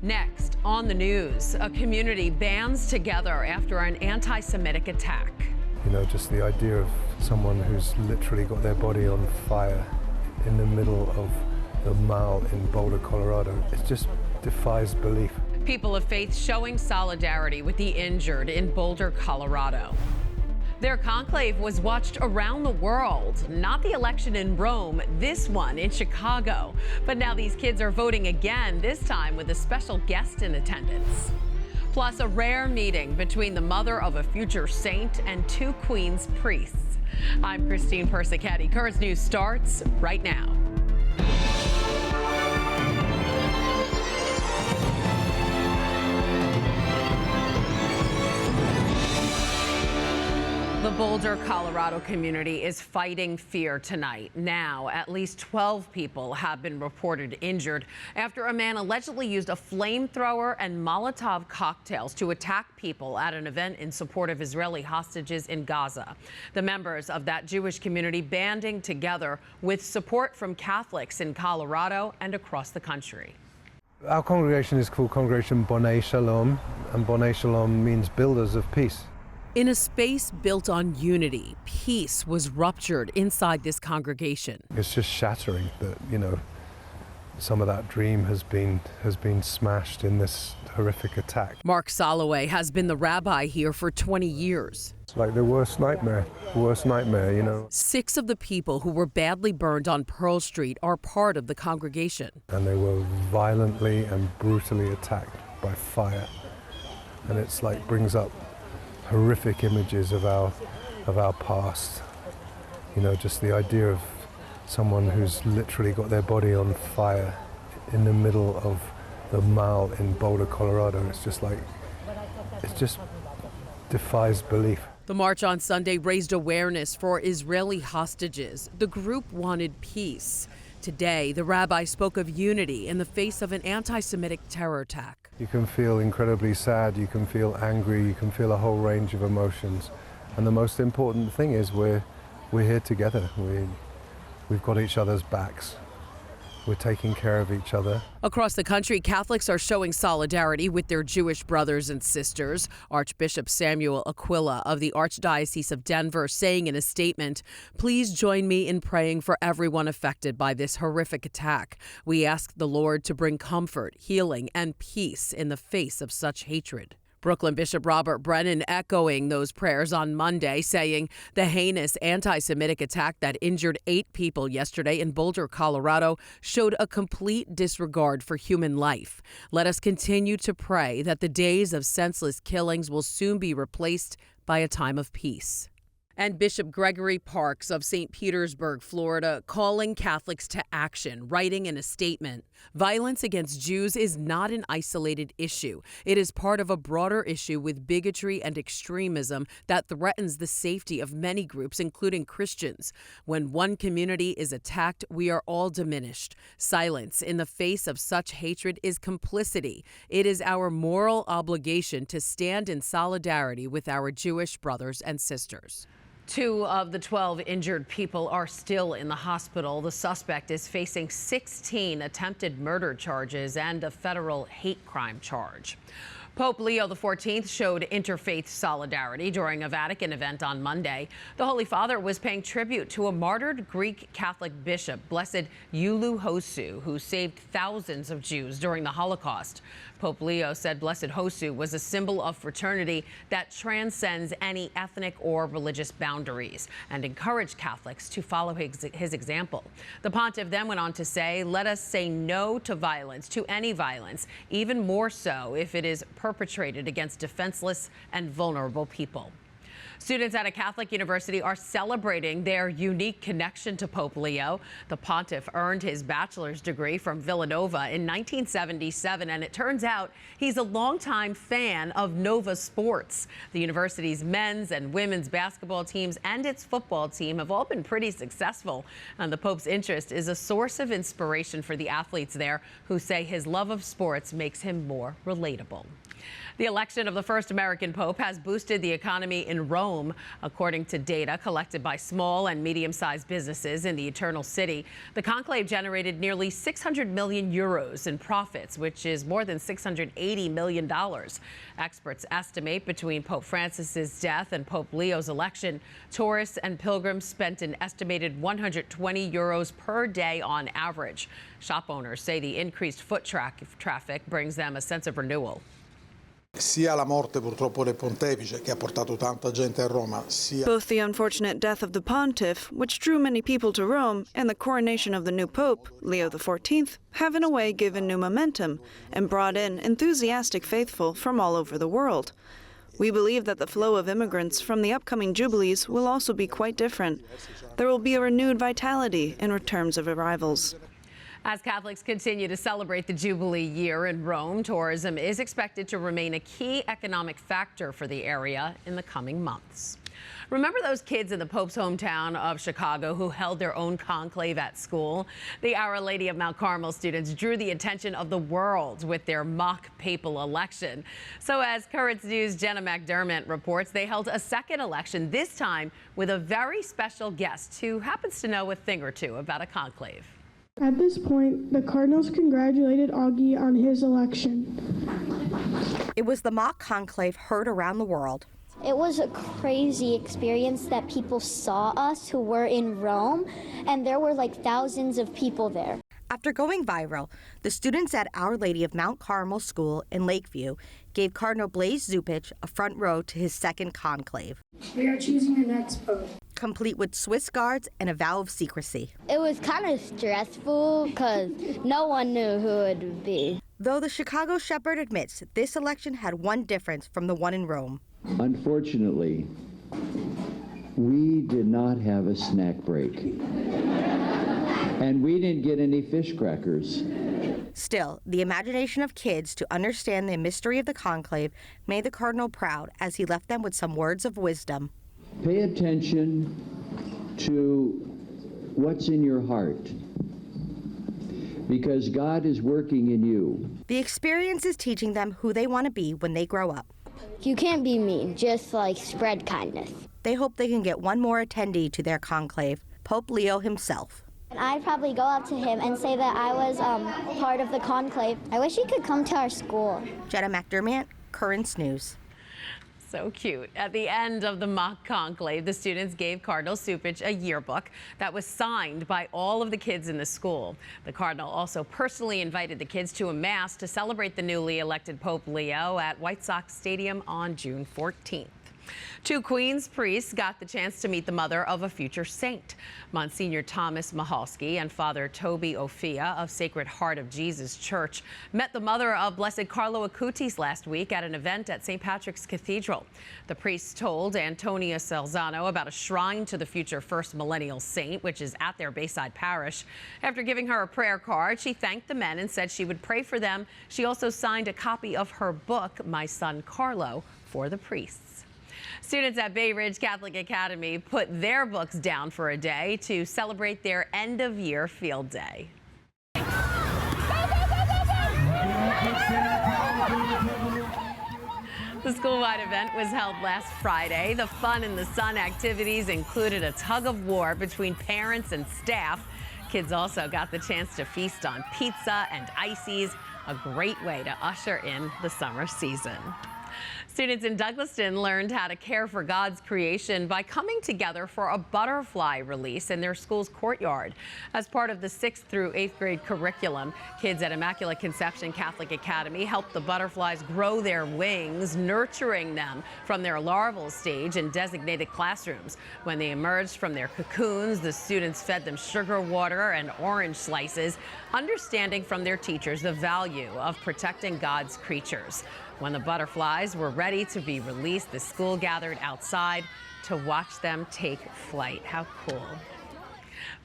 Next on the news, a community bands together after an anti-Semitic attack. You know, just the idea of someone who's literally got their body on fire in the middle of the mall in Boulder, Colorado. It just defies belief. People of faith showing solidarity with the injured in Boulder, Colorado. Their conclave was watched around the world. Not the election in Rome, this one in Chicago. But now these kids are voting again, this time with a special guest in attendance. Plus, a rare meeting between the mother of a future saint and two Queens priests. I'm Christine Persichetti. Currents News starts right now. The Boulder, Colorado community is fighting fear tonight. Now, at least 12 people have been reported injured after a man allegedly used a flamethrower and Molotov cocktails to attack people at an event in support of Israeli hostages in Gaza. The members of that Jewish community banding together with support from Catholics in Colorado and across the country. Our congregation is called Congregation Bonei Shalom, and Bonei Shalom means builders of peace. In a space built on unity, peace was ruptured inside this congregation. It's just shattering that, you know, some of that dream has been smashed in this horrific attack. Mark Soloway has been the rabbi here for 20 years. It's like the worst nightmare, you know. 6 of the people who were badly burned on Pearl Street are part of the congregation. And they were violently and brutally attacked by fire. And it's like brings up horrific images of our past. You know, just the idea of someone who's literally got their body on fire in the middle of the mall in Boulder, Colorado. It's just defies belief. The march on Sunday raised awareness for Israeli hostages. The group wanted peace. Today, the rabbi spoke of unity in the face of an anti-Semitic terror attack. You can feel incredibly sad, you can feel angry, you can feel a whole range of emotions. And the most important thing is we're here together. We've got each other's backs. We're taking care of each other. Across the country, Catholics are showing solidarity with their Jewish brothers and sisters. Archbishop Samuel Aquila of the Archdiocese of Denver saying in a statement, "Please join me in praying for everyone affected by this horrific attack. We ask the Lord to bring comfort, healing, and peace in the face of such hatred." Brooklyn Bishop Robert Brennan echoing those prayers on Monday, saying the heinous anti-Semitic attack that injured 8 people yesterday in Boulder, Colorado, showed a complete disregard for human life. Let us continue to pray that the days of senseless killings will soon be replaced by a time of peace. And Bishop Gregory Parks of St. Petersburg, Florida, calling Catholics to action, writing in a statement, "Violence against Jews is not an isolated issue. It is part of a broader issue with bigotry and extremism that threatens the safety of many groups, including Christians. When one community is attacked, we are all diminished. Silence in the face of such hatred is complicity. It is our moral obligation to stand in solidarity with our Jewish brothers and sisters." 2 of the 12 injured people are still in the hospital. The suspect is facing 16 attempted murder charges and a federal hate crime charge. Pope Leo XIV showed interfaith solidarity during a Vatican event on Monday. The Holy Father was paying tribute to a martyred Greek Catholic bishop, Blessed Hosu, who saved thousands of Jews during the Holocaust. Pope Leo said Blessed Hosu was a symbol of fraternity that transcends any ethnic or religious boundaries and encouraged Catholics to follow his example. The pontiff then went on to say, "Let us say no to violence, to any violence, even more so if it is perpetrated against defenseless and vulnerable people." Students at a Catholic university are celebrating their unique connection to Pope Leo. The pontiff earned his bachelor's degree from Villanova in 1977, and it turns out he's a longtime fan of Nova sports. The university's men's and women's basketball teams and its football team have all been pretty successful, and the Pope's interest is a source of inspiration for the athletes there, who say his love of sports makes him more relatable. The election of the first American pope has boosted the economy in Rome. According to data collected by small and medium-sized businesses in the Eternal City, the conclave generated nearly 600 million euros in profits, which is more than $680 million. Experts estimate between Pope Francis's death and Pope Leo's election, tourists and pilgrims spent an estimated 120 euros per day on average. Shop owners say the increased foot traffic brings them a sense of renewal. Sia la morte purtroppo del pontefice, che ha portato tanta gente a Roma, sia... Both the unfortunate death of the pontiff, which drew many people to Rome, and the coronation of the new pope, Leo XIV, have in a way given new momentum and brought in enthusiastic faithful from all over the world. We believe that the flow of immigrants from the upcoming jubilees will also be quite different. There will be a renewed vitality in terms of arrivals. As Catholics continue to celebrate the Jubilee year in Rome, tourism is expected to remain a key economic factor for the area in the coming months. Remember those kids in the Pope's hometown of Chicago who held their own conclave at school? The Our Lady of Mount Carmel students drew the attention of the world with their mock papal election. So as Currents News' Jenna McDermott reports, they held a second election, this time with a very special guest who happens to know a thing or two about a conclave. At this point, the Cardinals congratulated Augie on his election. It was the mock conclave heard around the world. It was a crazy experience that people saw us who were in Rome, and there were like thousands of people there. After going viral, the students at Our Lady of Mount Carmel School in Lakeview gave Cardinal Blase Cupich a front row to his second conclave. We are choosing our next pope, complete with Swiss guards and a vow of secrecy. It was kind of stressful because no one knew who it would be. Though the Chicago Shepherd admits this election had one difference from the one in Rome. Unfortunately, we did not have a snack break. And we didn't get any fish crackers. Still, the imagination of kids to understand the mystery of the conclave made the Cardinal proud as he left them with some words of wisdom. Pay attention to what's in your heart, because God is working in you. The experience is teaching them who they want to be when they grow up. You can't be mean, just like spread kindness. They hope they can get one more attendee to their conclave, Pope Leo himself. I'd probably go up to him and say that I was part of the conclave. I wish he could come to our school. Jenna McDermott, Currents News. So cute. At the end of the mock conclave, the students gave Cardinal Cupich a yearbook that was signed by all of the kids in the school. The Cardinal also personally invited the kids to a mass to celebrate the newly elected Pope Leo at White Sox Stadium on June 14th. Two Queens priests got the chance to meet the mother of a future saint. Monsignor Thomas Mahalski and Father Toby Ofia of Sacred Heart of Jesus Church met the mother of Blessed Carlo Acutis last week at an event at St. Patrick's Cathedral. The priests told Antonia Salzano about a shrine to the future first millennial saint, which is at their Bayside parish. After giving her a prayer card, she thanked the men and said she would pray for them. She also signed a copy of her book, My Son Carlo, for the priests. Students at Bay Ridge Catholic Academy put their books down for a day to celebrate their end-of-year field day. The school-wide event was held last Friday. The Fun in the Sun activities included a tug-of-war between parents and staff. Kids also got the chance to feast on pizza and ices, a great way to usher in the summer season. Students in Douglaston learned how to care for God's creation by coming together for a butterfly release in their school's courtyard. As part of the 6th through 8th grade curriculum, kids at Immaculate Conception Catholic Academy helped the butterflies grow their wings, nurturing them from their larval stage in designated classrooms. When they emerged from their cocoons, the students fed them sugar water and orange slices, understanding from their teachers the value of protecting God's creatures. When the butterflies were ready to be released, the school gathered outside to watch them take flight. How cool.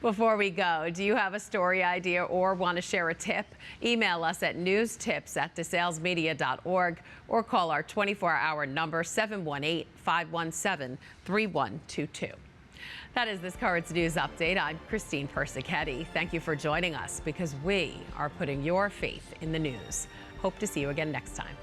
Before we go, do you have a story idea or want to share a tip? Email us at newstips@desalesmedia.org or call our 24-hour number 718-517-3122. That is this Currents News Update. I'm Christine Persichetti. Thank you for joining us because we are putting your faith in the news. Hope to see you again next time.